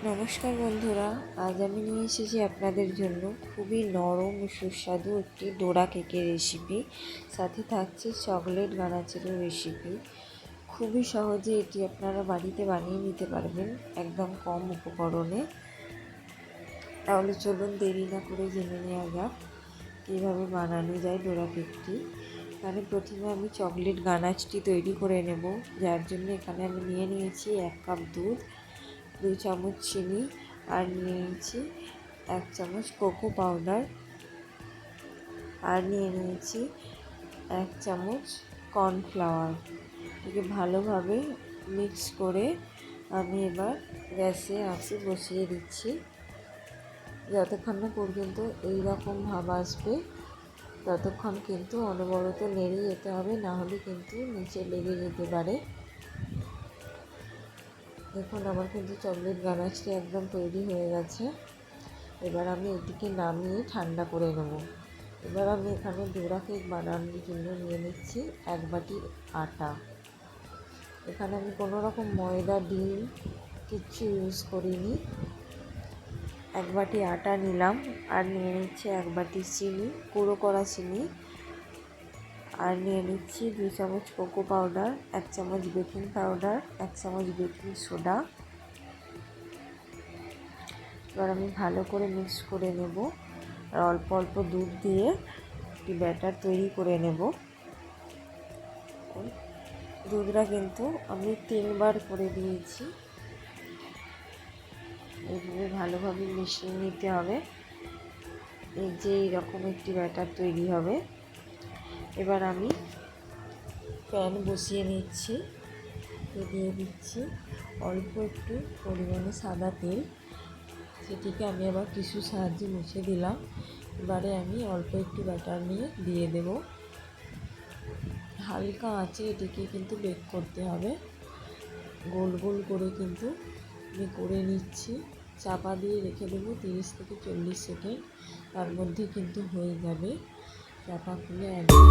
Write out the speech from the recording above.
নমস্কার বন্ধুরা, আজ আমি নিয়ে এসেছি আপনাদের জন্য খুবই নরম ও সুস্বাদু একটি ডোরা কেকের রেসিপি। সাথে থাকছে চকলেট গানাচেরও রেসিপি। খুবই সহজে এটি আপনারা বাড়িতে বানিয়ে নিতে পারবেন একদম কম উপকরণে। তাহলে চলুন দেরি না করে জেনে নেওয়া যাক কীভাবে বানানো যায় ডোরা কেকটি। এখানে প্রথমে আমি চকলেট গানাচটি তৈরি করে নেব, যার জন্য এখানে আমি নিয়েছি 1 কাপ দুধ, 2 চামচ চিনি, আর নিয়ে নিয়েছি 1 চামচ কোকো পাউডার, আর নিয়ে নিয়েছি 1 চামচ কর্নফ্লাওয়ার। এটাকে ভালোভাবে মিক্স করে আমি এবার গ্যাসে আঁচে বসিয়ে দিচ্ছি। যতক্ষণ না পর্যন্ত এই রকম ভাব আসবে ততক্ষণ কিন্তু অনবরত নেড়ে যেতে হবে, না হলে কিন্তু নিচে লেগে যেতে পারে। দেখুন আমার কিন্তু চকলেট গানাচটি একদম তৈরি হয়ে গেছে। এবার আমি এটিকে নামিয়ে ঠান্ডা করে নেব। এবার আমি এখানে ডোরা কেক বানানোর জন্য নিয়ে নিচ্ছি 1 বাটি আটা। এখানে আমি কোনো রকম ময়দা, ডিম কিচ্ছু ইউজ করিনি। 1 বাটি আটা নিলাম, আর নিয়ে নিচ্ছি 1 বাটি চিনি, গুঁড়ো করা চিনি, আর নিয়ে নিচ্ছি 2 চামচ কোকো পাউডার, 1 চামচ বেকিং পাউডার, 1 চামচ বেকিং সোডা। এবার আমি ভালো করে মিক্স করে নেব, আর অল্প অল্প দুধ দিয়ে একটি ব্যাটার তৈরি করে নেব। দুধটা কিন্তু আমি 3 বার করে দিয়েছি। এইভাবে ভালোভাবে মিশিয়ে নিতে হবে, এই যে এইরকম একটি ব্যাটার তৈরি হবে। এবার আমি প্যান বসিয়ে নিচ্ছি, দিয়ে দিচ্ছি অল্প একটু পরিমাণে সাদা তেল। সেটিকে আমি আবার টিস্যুর সাহায্যে মুছে দিলাম। এবারে আমি অল্প একটু ব্যাটার নিয়ে দিয়ে দেব। হালকা আঁচে এটিকে কিন্তু বেক করতে হবে। গোল গোল করে কিন্তু আমি করে নিচ্ছি। চাপা দিয়ে রেখে দেবো 30 থেকে 40 সেকেন্ড, তার মধ্যে কিন্তু হয়ে যাবে। চাপা খুলে একদম